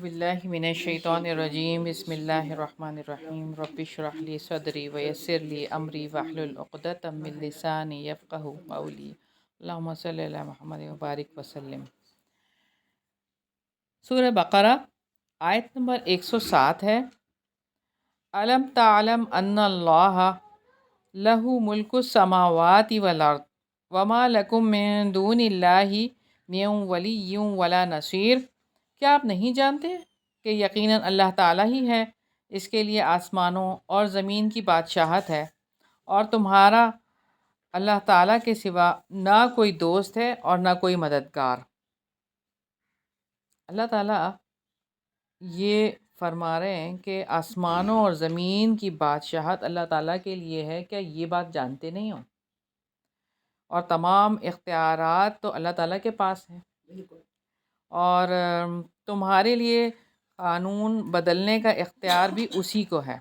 باللہ من الشیطان الرجیم بسم اللہ الرحمن الرحیم رب اشرح لی صدری ویسر لی امری واحلل عقدۃ من لسانی یفقہوا قولی اللہم صلی علی محمد وبارک وسلم۔ سورہ بقرہ آیت نمبر 107 ہے۔ الم تعلم ان اللہ لہ ملک السماوات والارض وما لکم من دون اللہ من ولی ولا نصیر۔ کیا آپ نہیں جانتے کہ یقیناً اللہ تعالیٰ ہی ہے، اس کے لیے آسمانوں اور زمین کی بادشاہت ہے، اور تمہارا اللہ تعالیٰ کے سوا نہ کوئی دوست ہے اور نہ کوئی مددگار۔ اللہ تعالیٰ یہ فرما رہے ہیں کہ آسمانوں اور زمین کی بادشاہت اللہ تعالیٰ کے لیے ہے، کیا یہ بات جانتے نہیں ہو؟ اور تمام اختیارات تو اللہ تعالیٰ کے پاس ہیں، اور تمہارے لیے قانون بدلنے کا اختیار بھی اسی کو ہے۔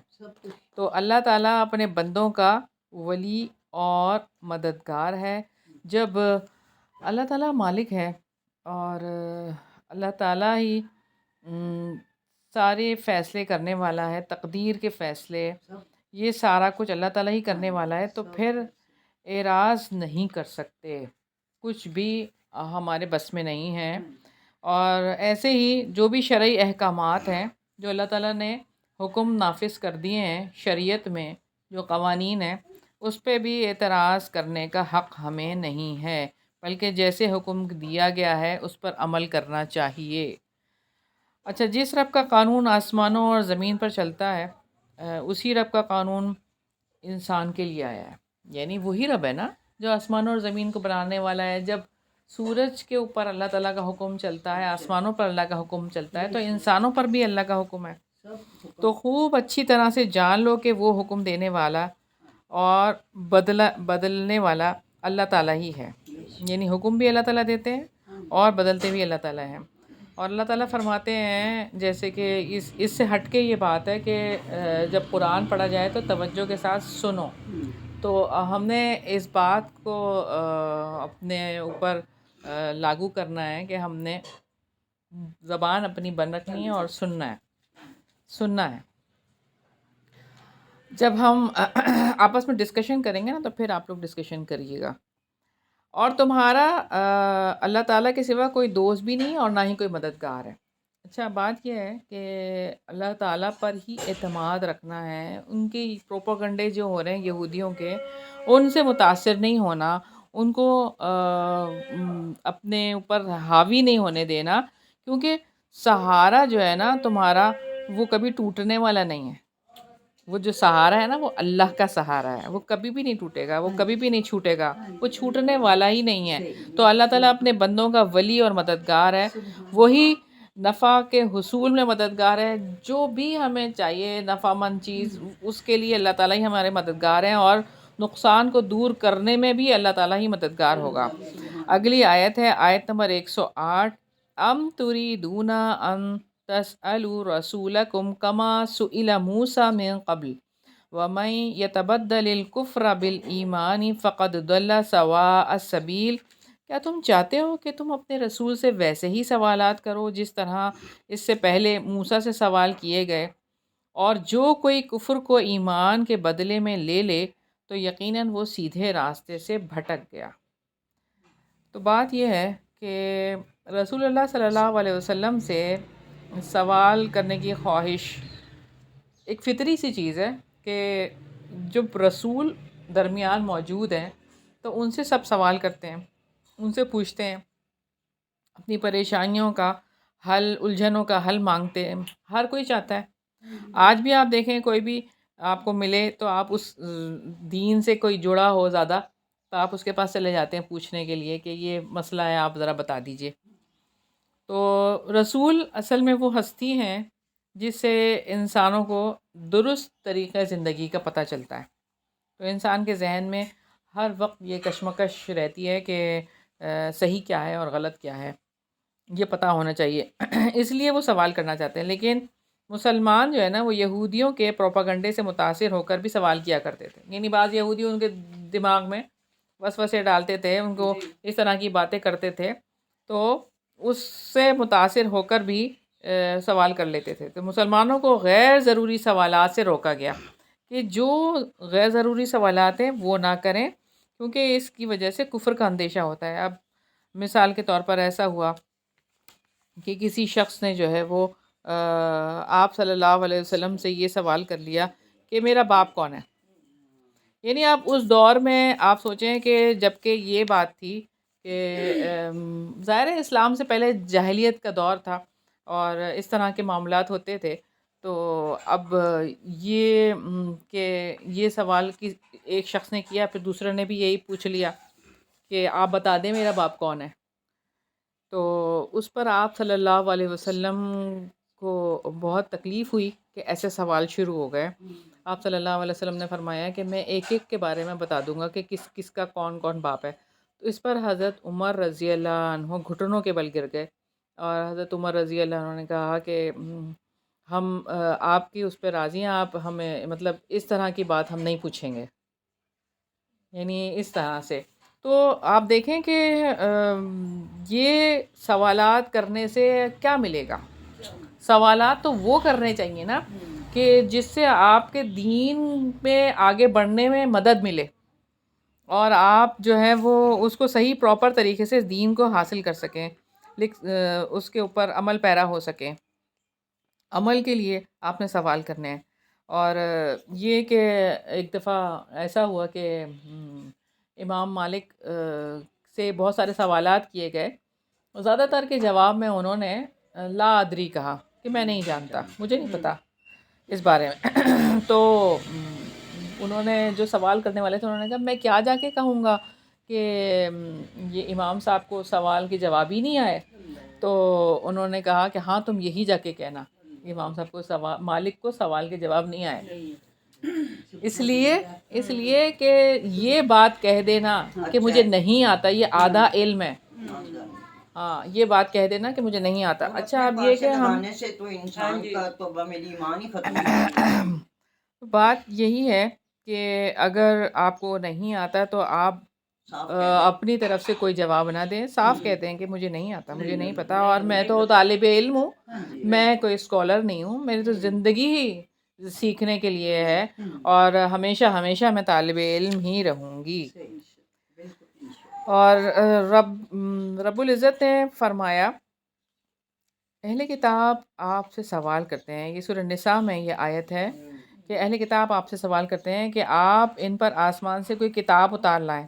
تو اللہ تعالیٰ اپنے بندوں کا ولی اور مددگار ہے۔ جب اللہ تعالیٰ مالک ہے اور اللہ تعالیٰ ہی سارے فیصلے کرنے والا ہے، تقدیر کے فیصلے، یہ سارا کچھ اللہ تعالیٰ ہی کرنے والا ہے، تو پھر اعراض نہیں کر سکتے، کچھ بھی ہمارے بس میں نہیں ہے۔ اور ایسے ہی جو بھی شرعی احکامات ہیں، جو اللہ تعالیٰ نے حکم نافذ کر دیے ہیں شریعت میں، جو قوانین ہیں، اس پہ بھی اعتراض کرنے کا حق ہمیں نہیں ہے، بلکہ جیسے حکم دیا گیا ہے اس پر عمل کرنا چاہیے۔ اچھا، جس رب کا قانون آسمانوں اور زمین پر چلتا ہے، اسی رب کا قانون انسان کے لیے آیا ہے، یعنی وہی رب ہے نا جو آسمانوں اور زمین کو بنانے والا ہے۔ جب سورج کے اوپر اللہ تعالیٰ کا حکم چلتا ہے، آسمانوں پر اللہ کا حکم چلتا ہے، تو انسانوں پر بھی اللہ کا حکم ہے۔ تو خوب اچھی طرح سے جان لو کہ وہ حکم دینے والا اور بدلنے والا اللہ تعالیٰ ہی ہے، یعنی حکم بھی اللہ تعالیٰ دیتے ہیں اور بدلتے بھی اللہ تعالیٰ ہیں۔ اور اللہ تعالیٰ فرماتے ہیں، جیسے کہ اس سے ہٹ کے یہ بات ہے کہ جب قرآن پڑھا جائے تو توجہ کے ساتھ سنو۔ تو ہم نے اس بات کو اپنے اوپر لاگو کرنا ہے کہ ہم نے زبان اپنی بند رکھنی ہے اور سننا ہے۔ جب ہم آپس میں ڈسکشن کریں گے نا، تو پھر آپ لوگ ڈسکشن کریے گا۔ اور تمہارا اللہ تعالیٰ کے سوا کوئی دوست بھی نہیں اور نہ ہی کوئی مددگار ہے۔ اچھا، بات یہ ہے کہ اللہ تعالیٰ پر ہی اعتماد رکھنا ہے، ان کے پروپیگنڈے جو ہو رہے ہیں یہودیوں کے، ان سے متاثر نہیں ہونا، ان کو اپنے اوپر حاوی نہیں ہونے دینا، کیونکہ سہارا جو ہے نا تمہارا، وہ کبھی ٹوٹنے والا نہیں ہے۔ وہ جو سہارا ہے نا، وہ اللہ کا سہارا ہے، وہ کبھی بھی نہیں ٹوٹے گا، وہ کبھی بھی نہیں چھوٹے گا، وہ چھوٹنے والا ہی نہیں ہے۔ تو اللہ تعالیٰ اپنے بندوں کا ولی اور مددگار ہے، وہی نفع کے حصول میں مددگار ہے۔ جو بھی ہمیں چاہیے نفع مند چیز، اس کے لیے اللہ تعالیٰ ہی ہمارے مددگار ہیں، اور نقصان کو دور کرنے میں بھی اللہ تعالیٰ ہی مددگار ہوگا۔ اگلی آیت ہے آیت نمبر 108۔ ام تریدون ان تسألوا رسولکم کما سئل موسیٰ من قبل ومن یتبدل الکفر بالایمان فقد ضل سواء السبیل۔ کیا تم چاہتے ہو کہ تم اپنے رسول سے ویسے ہی سوالات کرو جس طرح اس سے پہلے موسیٰ سے سوال کیے گئے؟ اور جو کوئی کفر کو ایمان کے بدلے میں لے لے تو یقیناً وہ سیدھے راستے سے بھٹک گیا۔ تو بات یہ ہے کہ رسول اللہ صلی اللہ علیہ وسلم سے سوال کرنے کی خواہش ایک فطری سی چیز ہے، کہ جب رسول درمیان موجود ہیں تو ان سے سب سوال کرتے ہیں، ان سے پوچھتے ہیں، اپنی پریشانیوں کا حل، الجھنوں کا حل مانگتے ہیں۔ ہر کوئی چاہتا ہے۔ آج بھی آپ دیکھیں، کوئی بھی آپ کو ملے تو آپ اس دین سے کوئی جڑا ہو زیادہ، تو آپ اس کے پاس چلے جاتے ہیں پوچھنے کے لیے کہ یہ مسئلہ ہے، آپ ذرا بتا دیجئے۔ تو رسول اصل میں وہ ہستی ہیں جس سے انسانوں کو درست طریقہ زندگی کا پتہ چلتا ہے۔ تو انسان کے ذہن میں ہر وقت یہ کشمکش رہتی ہے کہ صحیح کیا ہے اور غلط کیا ہے، یہ پتہ ہونا چاہیے۔ اس لیے وہ سوال کرنا چاہتے ہیں۔ لیکن مسلمان جو ہے نا، وہ یہودیوں کے پروپیگنڈے سے متاثر ہو کر بھی سوال کیا کرتے تھے، یعنی بعض یہودی ان کے دماغ میں وسوسے ڈالتے تھے، ان کو اس طرح کی باتیں کرتے تھے، تو اس سے متاثر ہو کر بھی سوال کر لیتے تھے. تو مسلمانوں کو غیر ضروری سوالات سے روکا گیا کہ جو غیر ضروری سوالات ہیں وہ نہ کریں، کیونکہ اس کی وجہ سے کفر کا اندیشہ ہوتا ہے. اب مثال کے طور پر ایسا ہوا کہ کسی شخص نے جو ہے وہ آپ صلی اللہ علیہ وسلم سے یہ سوال کر لیا کہ میرا باپ کون ہے. یعنی آپ اس دور میں آپ سوچیں کہ جب کہ یہ بات تھی کہ ظاہر ہے اسلام سے پہلے جاہلیت کا دور تھا اور اس طرح کے معاملات ہوتے تھے. تو اب یہ کہ یہ سوال ایک شخص نے کیا، پھر دوسرے نے بھی یہی پوچھ لیا کہ آپ بتا دیں میرا باپ کون ہے. تو اس پر آپ صلی اللہ علیہ وسلم کو بہت تکلیف ہوئی کہ ایسے سوال شروع ہو گئے. آپ صلی اللہ علیہ وسلم نے فرمایا کہ میں ایک ایک کے بارے میں بتا دوں گا کہ کس کس کا کون کون باپ ہے. تو اس پر حضرت عمر رضی اللہ عنہ گھٹنوں کے بل گر گئے، اور حضرت عمر رضی اللہ عنہ نے کہا کہ ہم آپ کی اس پہ راضی ہیں، آپ ہمیں مطلب اس طرح کی بات ہم نہیں پوچھیں گے، یعنی اس طرح سے. تو آپ دیکھیں کہ یہ سوالات کرنے سے کیا ملے گا؟ سوالات تو وہ کرنے چاہیے نا کہ جس سے آپ کے دین میں آگے بڑھنے میں مدد ملے، اور آپ جو ہے وہ اس کو صحیح پراپر طریقے سے دین کو حاصل کر سکیں، اس کے اوپر عمل پیرا ہو سکیں. عمل کے لیے آپ نے سوال کرنے ہیں. اور یہ کہ ایک دفعہ ایسا ہوا کہ امام مالک سے بہت سارے سوالات کیے گئے، زیادہ تر کے جواب میں انہوں نے لا ادری کہا کہ میں نہیں جانتا، مجھے نہیں پتا اس بارے میں. تو انہوں نے جو سوال کرنے والے تھے انہوں نے کہا میں کیا جا کے کہوں گا کہ یہ امام صاحب کو سوال کے جواب ہی نہیں آئے. تو انہوں نے کہا کہ ہاں تم یہی جا کے کہنا امام صاحب کو مالک کو سوال کے جواب نہیں آئے. اس لیے کہ یہ بات کہہ دینا کہ مجھے نہیں آتا یہ آدھا علم ہے. ہاں یہ بات کہہ دینا کہ مجھے نہیں آتا. اچھا اب یہ کہ ہم بات یہی ہے کہ اگر آپ کو نہیں آتا تو آپ اپنی طرف سے کوئی جواب نہ دیں، صاف کہتے ہیں کہ مجھے نہیں آتا، مجھے نہیں پتا، اور میں تو طالب علم ہوں، میں کوئی اسکالر نہیں ہوں، میری تو زندگی ہی سیکھنے کے لیے ہے اور ہمیشہ ہمیشہ میں طالب علم ہی رہوں گی. اور رب العزت نے فرمایا اہل کتاب آپ سے سوال کرتے ہیں، یہ سورہ نساء میں یہ آیت ہے کہ اہل کتاب آپ سے سوال کرتے ہیں کہ آپ ان پر آسمان سے کوئی کتاب اتار لائیں.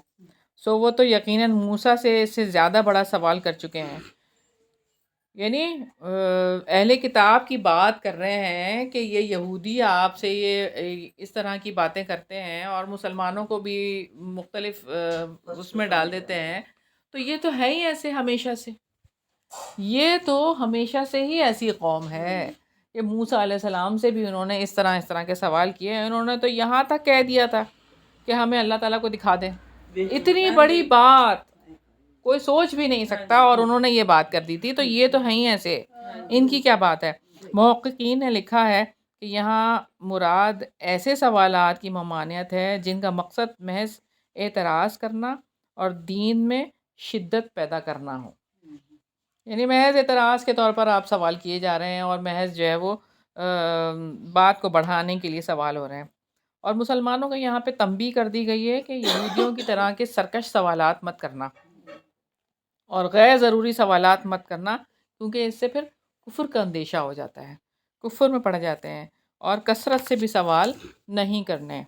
سو وہ تو یقیناً موسیٰ سے اس سے زیادہ بڑا سوال کر چکے ہیں. یعنی اہل کتاب کی بات کر رہے ہیں کہ یہ یہودی آپ سے یہ اس طرح کی باتیں کرتے ہیں اور مسلمانوں کو بھی مختلف اس میں ڈال دیتے ہیں. تو یہ تو ہے ہی ایسے ہمیشہ سے، یہ تو ہمیشہ سے ہی ایسی قوم ہے کہ موسیٰ علیہ السلام سے بھی انہوں نے اس طرح کے سوال کیے. انہوں نے تو یہاں تک کہہ دیا تھا کہ ہمیں اللہ تعالیٰ کو دکھا دیں. اتنی بڑی بات کوئی سوچ بھی نہیں سکتا اور انہوں نے یہ بات کر دی تھی. تو یہ تو ہیں ایسے، ان کی کیا بات ہے. محققین نے لکھا ہے کہ یہاں مراد ایسے سوالات کی ممانعت ہے جن کا مقصد محض اعتراض کرنا اور دین میں شدت پیدا کرنا ہو. یعنی محض اعتراض کے طور پر آپ سوال کیے جا رہے ہیں اور محض جو ہے وہ بات کو بڑھانے کے لیے سوال ہو رہے ہیں. اور مسلمانوں کو یہاں پہ تنبیہ کر دی گئی ہے کہ یہودیوں کی طرح کے سرکش سوالات مت کرنا اور غیر ضروری سوالات مت کرنا، کیونکہ اس سے پھر کفر کا اندیشہ ہو جاتا ہے، کفر میں پڑ جاتے ہیں. اور کثرت سے بھی سوال نہیں کرنے.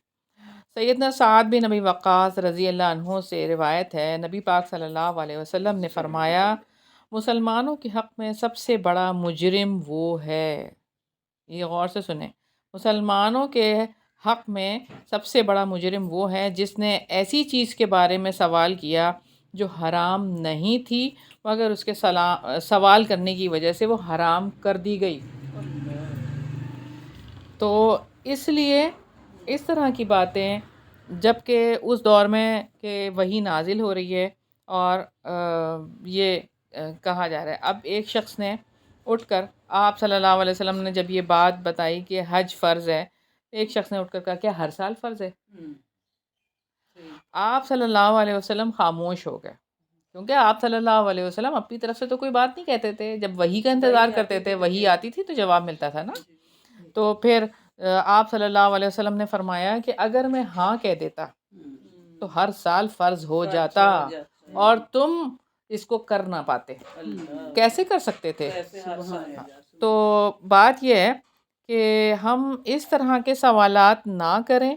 سیدنا سعد بن ابی وقاص رضی اللہ عنہ سے روایت ہے، نبی پاک صلی اللہ علیہ وسلم نے فرمایا مسلمانوں کے حق میں سب سے بڑا مجرم وہ ہے، یہ غور سے سنیں، مسلمانوں کے حق میں سب سے بڑا مجرم وہ ہے جس نے ایسی چیز کے بارے میں سوال کیا جو حرام نہیں تھی مگر اس کے سوال کرنے کی وجہ سے وہ حرام کر دی گئی. تو اس لیے اس طرح کی باتیں جب کہ اس دور میں کہ وحی نازل ہو رہی ہے اور یہ کہا جا رہا ہے. اب ایک شخص نے اٹھ کر آپ صلی اللہ علیہ وسلم نے جب یہ بات بتائی کہ حج فرض ہے، ایک شخص نے اٹھ کر کہا کیا ہر سال فرض ہے؟ آپ صلی اللہ علیہ وسلم خاموش ہو گئے. کیونکہ آپ صلی اللہ علیہ وسلم اپنی طرف سے تو کوئی بات نہیں کہتے تھے، جب وحی کا انتظار کرتے تھے، وحی آتی تھی تو جواب ملتا تھا نا. تو پھر آپ صلی اللہ علیہ وسلم نے فرمایا کہ اگر میں ہاں کہہ دیتا تو ہر سال فرض ہو جاتا اور تم اس کو کر نہ پاتے. کیسے کر سکتے تھے؟ تو بات یہ ہے کہ ہم اس طرح کے سوالات نہ کریں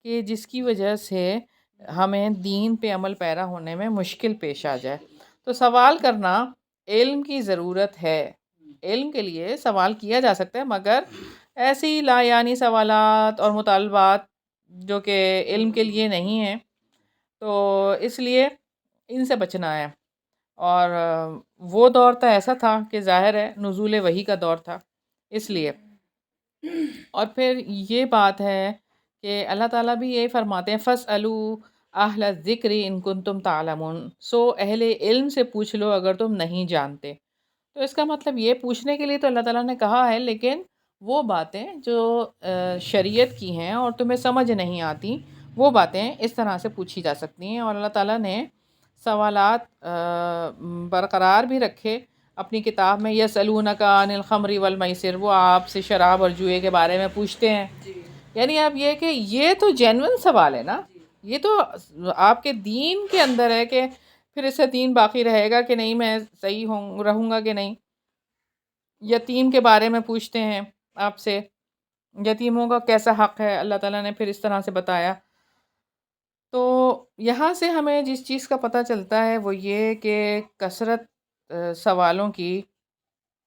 کہ جس کی وجہ سے ہمیں دین پہ عمل پیرا ہونے میں مشکل پیش آ جائے. تو سوال کرنا علم کی ضرورت ہے، علم کے لیے سوال کیا جا سکتا ہے، مگر ایسی لا یعنی سوالات اور مطالبات جو کہ علم کے لیے نہیں ہیں، تو اس لیے ان سے بچنا ہے. اور وہ دور تو ایسا تھا کہ ظاہر ہے نزول وحی کا دور تھا، اس لیے. اور پھر یہ بات ہے کہ اللہ تعالیٰ بھی یہی فرماتے ہیں فَاسْأَلُوا اہل الذکر ان کنتم تعلمون، سو اہل علم سے پوچھ لو اگر تم نہیں جانتے. تو اس کا مطلب یہ پوچھنے کے لیے تو اللہ تعالیٰ نے کہا ہے، لیکن وہ باتیں جو شریعت کی ہیں اور تمہیں سمجھ نہیں آتی وہ باتیں اس طرح سے پوچھی جا سکتی ہیں. اور اللہ تعالیٰ نے سوالات برقرار بھی رکھے اپنی کتاب میں. یسألونک عن الخمر والمیسر، وہ آپ سے شراب اور جوئے کے بارے میں پوچھتے ہیں. یعنی اب یہ کہ یہ تو جینون سوال ہے نا، یہ تو آپ کے دین کے اندر ہے کہ پھر اس سے دین باقی رہے گا کہ نہیں، میں صحیح رہوں گا کہ نہیں. یتیم کے بارے میں پوچھتے ہیں آپ سے، یتیموں کا کیسا حق ہے، اللہ تعالیٰ نے پھر اس طرح سے بتایا. تو یہاں سے ہمیں جس چیز کا پتہ چلتا ہے وہ یہ کہ کثرت سوالوں کی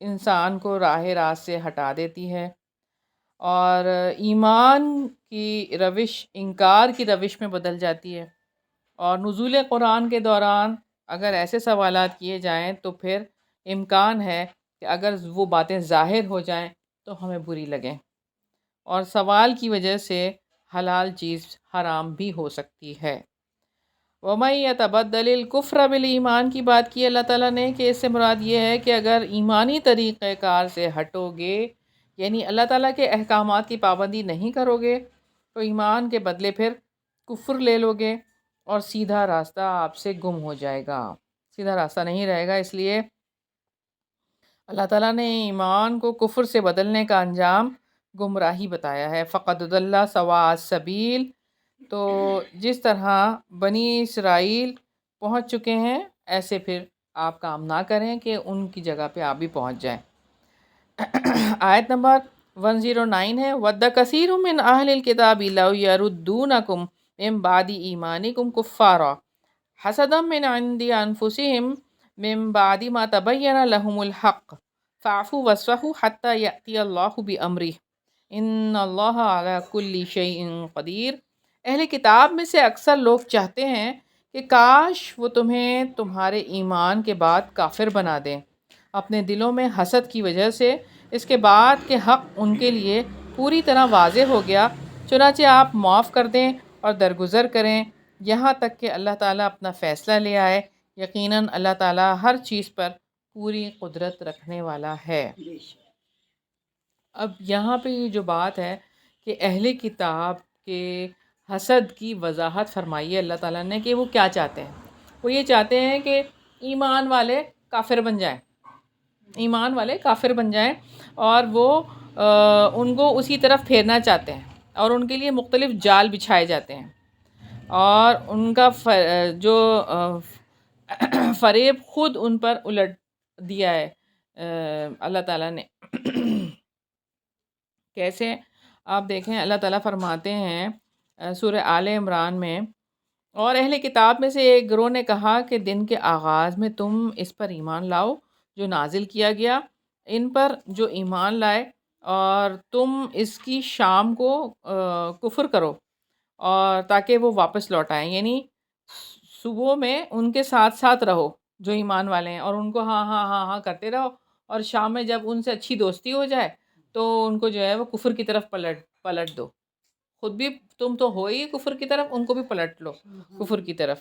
انسان کو راہ راست سے ہٹا دیتی ہے، اور ایمان کی روش انکار کی روش میں بدل جاتی ہے. اور نزول قرآن کے دوران اگر ایسے سوالات کیے جائیں تو پھر امکان ہے کہ اگر وہ باتیں ظاہر ہو جائیں تو ہمیں بری لگیں، اور سوال کی وجہ سے حلال چیز حرام بھی ہو سکتی ہے. وَمَن يَتَبَدَّلِ الْكُفْرَ بِالْإِيمَان کی بات کی اللہ تعالیٰ نے کہ اس سے مراد یہ ہے کہ اگر ایمانی طریقہ کار سے ہٹو گے، یعنی اللہ تعالیٰ کے احکامات کی پابندی نہیں کرو گے، تو ایمان کے بدلے پھر کفر لے لو گے اور سیدھا راستہ آپ سے گم ہو جائے گا، سیدھا راستہ نہیں رہے گا. اس لیے اللہ تعالیٰ نے ایمان کو کفر سے بدلنے کا انجام گمراہی بتایا ہے. فَقَدْ ضَلَّ سَوَاءَ السَّبِيلِ، تو جس طرح بنی اسرائیل پہنچ چکے ہیں ایسے پھر آپ کام نہ کریں کہ ان کی جگہ پہ آپ بھی پہنچ جائیں. آیت نمبر 109 ہے وَدَّ كَثِيرٌ مِّنْ أَهْلِ الْكِتَابِ لَوْ يَرُدُّونَكُمْ مِّن بَعْدِ إِيمَانِكُمْ كُفَّارًا حَسَدًا مِّنْ عِندِ أَنفُسِهِمْ مِّن بَعْدِ مَا تَبَيَّنَ لَهُمُ الْحَقُّ فَاعْفُوا وَاصْفَحُوا حَتَّى يَأْتِيَ اللَّهُ بِأَمْرِهِ إِنَّ اللَّهَ عَلَى كُلِّ شَيْءٍ قَدِيرٌ. اہل کتاب میں سے اکثر لوگ چاہتے ہیں کہ کاش وہ تمہیں تمہارے ایمان کے بعد کافر بنا دیں اپنے دلوں میں حسد کی وجہ سے، اس کے بعد کہ حق ان کے لیے پوری طرح واضح ہو گیا. چنانچہ آپ معاف کر دیں اور درگزر کریں یہاں تک کہ اللہ تعالیٰ اپنا فیصلہ لے آئے. یقیناً اللہ تعالیٰ ہر چیز پر پوری قدرت رکھنے والا ہے. اب یہاں پہ یہ جو بات ہے کہ اہل کتاب کے حسد کی وضاحت فرمائی ہے اللہ تعالیٰ نے کہ وہ کیا چاہتے ہیں. وہ یہ چاہتے ہیں کہ ایمان والے کافر بن جائیں، ایمان والے کافر بن جائیں، اور وہ ان کو اسی طرف پھیرنا چاہتے ہیں، اور ان کے لیے مختلف جال بچھائے جاتے ہیں، اور ان کا جو فریب خود ان پر الٹ دیا ہے اللہ تعالیٰ نے. کیسے؟ آپ دیکھیں اللہ تعالیٰ فرماتے ہیں سورہ آل عمران میں، اور اہل کتاب میں سے ایک گروہ نے کہا کہ دن کے آغاز میں تم اس پر ایمان لاؤ جو نازل کیا گیا، ان پر جو ایمان لائے، اور تم اس کی شام کو کفر کرو اور تاکہ وہ واپس لوٹ آئیں. یعنی صبح میں ان کے ساتھ ساتھ رہو جو ایمان والے ہیں، اور ان کو ہاں ہاں ہاں ہاں کرتے رہو، اور شام میں جب ان سے اچھی دوستی ہو جائے تو ان کو جو ہے وہ کفر کی طرف پلٹ دو. خود بھی تم تو ہو ہی کفر کی طرف، ان کو بھی پلٹ لو کفر کی طرف.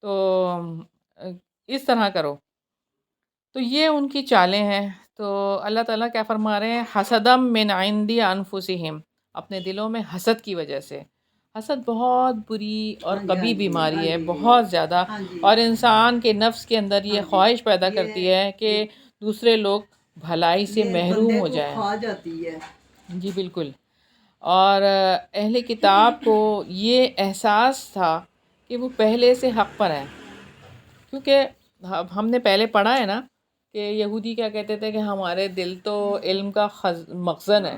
تو اس طرح کرو. تو یہ ان کی چالیں ہیں. تو اللہ تعالیٰ کیا فرما رہے ہیں؟ حسدم من عندی انفسہم، اپنے دلوں میں حسد کی وجہ سے. حسد بہت بری اور ہاں جی، قبیح ہاں جی، بیماری ہاں ہے، جی، بہت زیادہ، ہاں جی، اور انسان کے نفس کے اندر ہاں یہ جی، خواہش پیدا کرتی ہے یہ کہ دوسرے لوگ بھلائی سے یہ محروم بندے ہو کو جائیں۔ کھا جاتی ہے۔ جی بالکل۔ اور اہل کتاب کو یہ احساس تھا کہ وہ پہلے سے حق پر ہیں، کیونکہ ہم نے پہلے پڑھا ہے نا کہ یہودی کیا کہتے تھے کہ ہمارے دل تو علم کا مخزن ہے،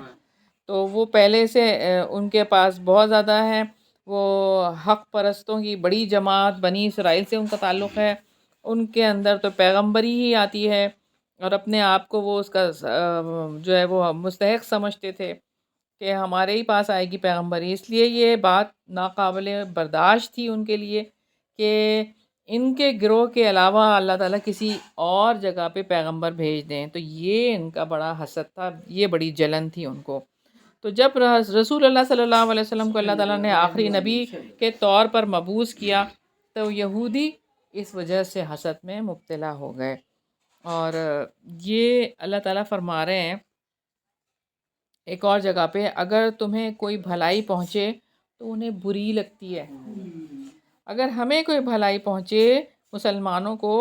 تو وہ پہلے سے ان کے پاس بہت زیادہ ہے، وہ حق پرستوں کی بڑی جماعت بنی اسرائیل سے ان کا تعلق ہے، ان کے اندر تو پیغمبری ہی آتی ہے، اور اپنے آپ کو وہ اس کا جو ہے وہ مستحق سمجھتے تھے کہ ہمارے ہی پاس آئے گی پیغمبری، اس لیے یہ بات ناقابل برداشت تھی ان کے لیے کہ ان کے گروہ کے علاوہ اللہ تعالیٰ کسی اور جگہ پہ پیغمبر بھیج دیں، تو یہ ان کا بڑا حسد تھا، یہ بڑی جلن تھی ان کو۔ تو جب رسول اللہ صلی اللہ علیہ وسلم کو اللہ تعالیٰ نے آخری نبی کے طور پر مبعوث کیا تو یہودی اس وجہ سے حسد میں مبتلا ہو گئے، اور یہ اللہ تعالیٰ فرما رہے ہیں ایک اور جگہ پہ، اگر تمہیں کوئی بھلائی پہنچے تو انہیں بری لگتی ہے، اگر ہمیں کوئی بھلائی پہنچے مسلمانوں کو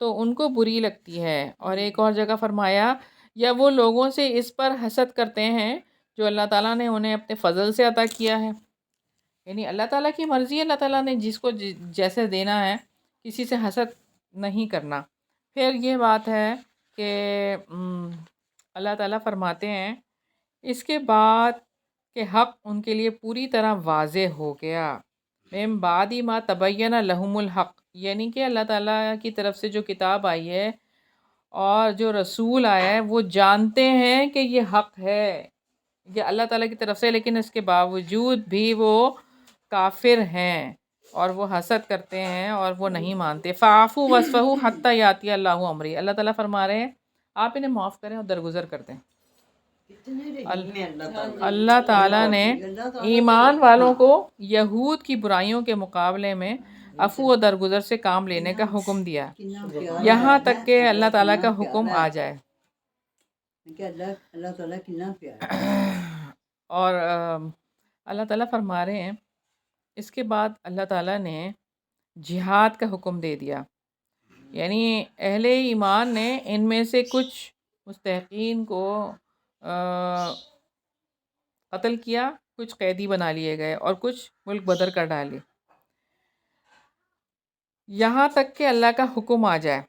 تو ان کو بری لگتی ہے۔ اور ایک اور جگہ فرمایا، یا وہ لوگوں سے اس پر حسد کرتے ہیں جو اللہ تعالیٰ نے انہیں اپنے فضل سے عطا کیا ہے، یعنی اللہ تعالیٰ کی مرضی، اللہ تعالیٰ نے جس کو جیسے دینا ہے، کسی سے حسد نہیں کرنا۔ پھر یہ بات ہے کہ اللہ تعالیٰ فرماتے ہیں اس کے بعد کہ حق ان کے لیے پوری طرح واضح ہو گیا، من بعد ما تبین لہم الحق، یعنی کہ اللہ تعالیٰ کی طرف سے جو کتاب آئی ہے اور جو رسول آیا ہے وہ جانتے ہیں کہ یہ حق ہے، یہ اللہ تعالیٰ کی طرف سے، لیکن اس کے باوجود بھی وہ کافر ہیں اور وہ حسد کرتے ہیں اور وہ نہیں مانتے۔ فاعفوا واصفحوا حتی یاتی اللہ امری، اللہ تعالیٰ فرما رہے ہیں آپ انہیں معاف کریں اور درگزر کر دیں۔ اللہ تعالیٰ نے ایمان والوں کو یہود کی برائیوں کے مقابلے میں عفو و درگزر سے کام لینے کا حکم دیا، یہاں تک کہ اللہ تعالیٰ کا حکم آ جائے۔ کہ اللہ تعالیٰ کتنا پیارا ہے۔ اور اللہ تعالیٰ فرما رہے ہیں اس کے بعد اللہ تعالیٰ نے جہاد کا حکم دے دیا، یعنی اہل ایمان نے ان میں سے کچھ مستحقین کو قتل کیا، کچھ قیدی بنا لیے گئے اور کچھ ملک بدر کر ڈالے، یہاں تک کہ اللہ کا حکم آ جائے۔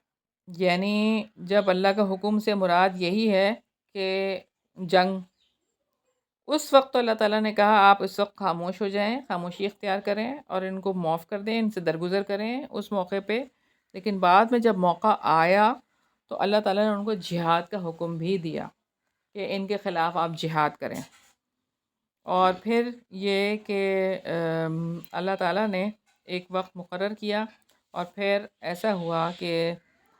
یعنی جب اللہ کا حکم سے مراد یہی ہے کہ جنگ، اس وقت تو اللہ تعالیٰ نے کہا آپ اس وقت خاموش ہو جائیں، خاموشی اختیار کریں اور ان کو معاف کر دیں، ان سے درگزر کریں اس موقع پہ، لیکن بعد میں جب موقع آیا تو اللہ تعالیٰ نے ان کو جہاد کا حکم بھی دیا کہ ان کے خلاف آپ جہاد کریں۔ اور پھر یہ کہ اللہ تعالیٰ نے ایک وقت مقرر کیا اور پھر ایسا ہوا کہ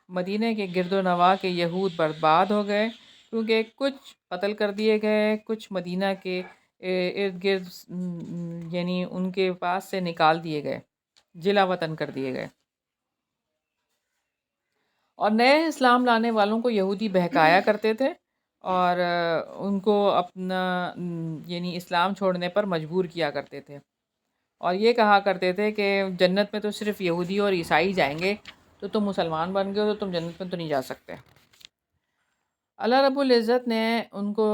مدینہ کے گرد و نواح کے یہود برباد ہو گئے، کیونکہ کچھ قتل کر دیے گئے، کچھ مدینہ کے ارد گرد یعنی ان کے پاس سے نکال دیے گئے، جلا وطن کر دیے گئے۔ اور نئے اسلام لانے والوں کو یہودی بہکایا کرتے تھے اور ان کو اپنا یعنی اسلام چھوڑنے پر مجبور کیا کرتے تھے، اور یہ کہا کرتے تھے کہ جنت میں تو صرف یہودی اور عیسائی جائیں گے، تو تم مسلمان بن گئے ہو تو تم جنت میں تو نہیں جا سکتے۔ اللہ رب العزت نے ان کو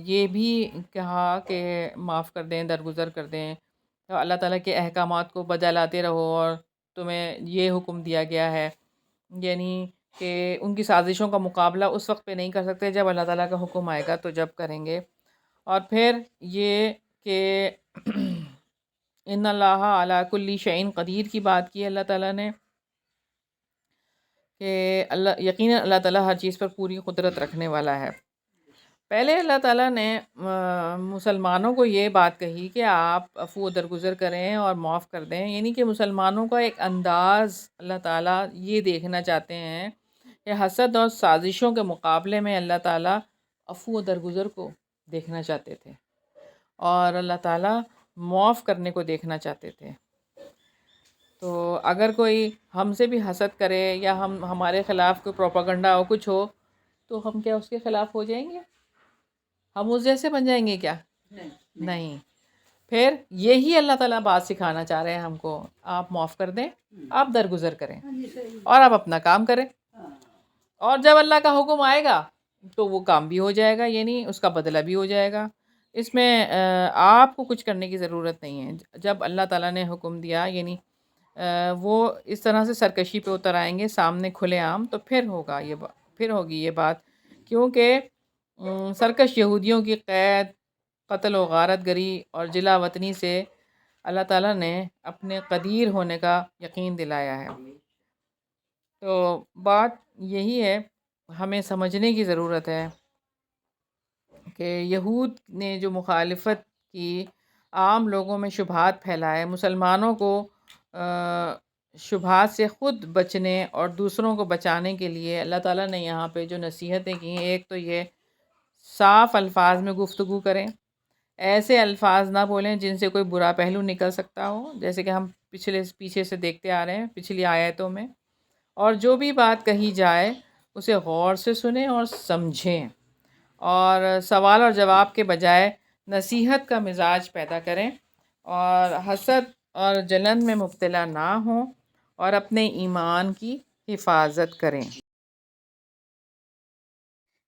یہ بھی کہا کہ معاف کر دیں، درگزر کر دیں، تو اللہ تعالیٰ کے احکامات کو بجا لاتے رہو، اور تمہیں یہ حکم دیا گیا ہے، یعنی کہ ان کی سازشوں کا مقابلہ اس وقت پہ نہیں کر سکتے جب اللہ تعالیٰ کا حکم آئے گا تو جب کریں گے۔ اور پھر یہ کہ ان اللہ علی کل شیء قدیر کی بات کی اللہ تعالیٰ نے کہ یقیناً اللہ تعالیٰ ہر چیز پر پوری قدرت رکھنے والا ہے۔ پہلے اللہ تعالیٰ نے مسلمانوں کو یہ بات کہی کہ آپ عفو و درگزر کریں اور معاف کر دیں، یعنی کہ مسلمانوں کا ایک انداز اللہ تعالیٰ یہ دیکھنا چاہتے ہیں کہ حسد اور سازشوں کے مقابلے میں اللہ تعالیٰ عفو و درگزر کو دیکھنا چاہتے تھے اور اللہ تعالیٰ معاف کرنے کو دیکھنا چاہتے تھے۔ تو اگر کوئی ہم سے بھی حسد کرے یا ہمارے خلاف کوئی پروپیگنڈا ہو، کچھ ہو، تو ہم کیا اس کے خلاف ہو جائیں گے؟ ہم اس جیسے بن جائیں گے کیا؟ نہیں۔ پھر یہی اللہ تعالیٰ بات سکھانا چاہ رہے ہیں ہم کو، آپ معاف کر دیں، آپ درگزر کریں ہاں جی صحیح اور آپ اپنا کام کریں، ہاں اور جب اللہ کا حکم آئے گا تو وہ کام بھی ہو جائے گا، یعنی اس کا بدلہ بھی ہو جائے گا۔ اس میں آپ کو کچھ کرنے کی ضرورت نہیں ہے۔ جب اللہ تعالیٰ نے حکم دیا، یعنی وہ اس طرح سے سرکشی پہ اتر آئیں گے سامنے کھلے عام، تو پھر ہوگا پھر ہوگی یہ بات، کیونکہ سرکش یہودیوں کی قید، قتل و غارت گری اور جلا وطنی سے اللہ تعالیٰ نے اپنے قدیر ہونے کا یقین دلایا ہے۔ تو بات یہی ہے، ہمیں سمجھنے کی ضرورت ہے کہ یہود نے جو مخالفت کی، عام لوگوں میں شبہات پھیلائے، مسلمانوں کو شبہات سے خود بچنے اور دوسروں کو بچانے کے لیے اللہ تعالیٰ نے یہاں پہ جو نصیحتیں کی ہیں، ایک تو یہ صاف الفاظ میں گفتگو کریں، ایسے الفاظ نہ بولیں جن سے کوئی برا پہلو نکل سکتا ہو، جیسے کہ ہم پیچھے سے دیکھتے آ رہے ہیں پچھلی آیتوں میں، اور جو بھی بات کہی جائے اسے غور سے سنیں اور سمجھیں، اور سوال اور جواب کے بجائے نصیحت کا مزاج پیدا کریں، اور حسد اور جلن میں مبتلا نہ ہوں، اور اپنے ایمان کی حفاظت کریں۔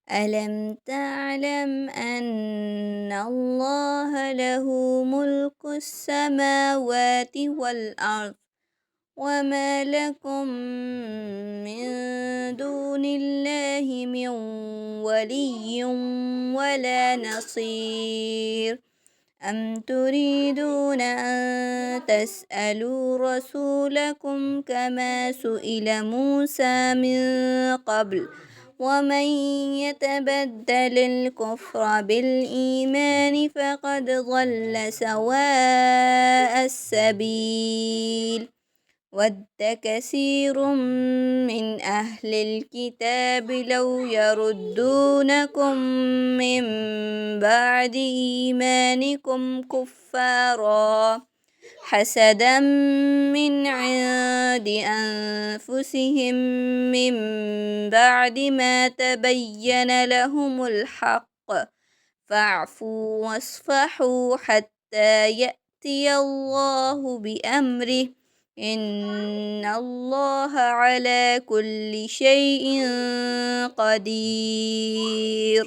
ألم تعلم أن الله له ملك السماوات والأرض وما لكم من دون الله من ولي ولا نصير أم تريدون أن تسألوا رسولكم كما سئل موسى من قبل ومن يتبدل الكفر بالإيمان فقد ضل سواء السبيل ود كثير من أهل الكتاب لو يردونكم من بعد إيمانكم كفارا حسدا من عند أنفسهم من بعد ما تبين لهم الحق فاعفوا واصفحوا حتى يأتي الله بأمره إن الله على كل شيء قدير۔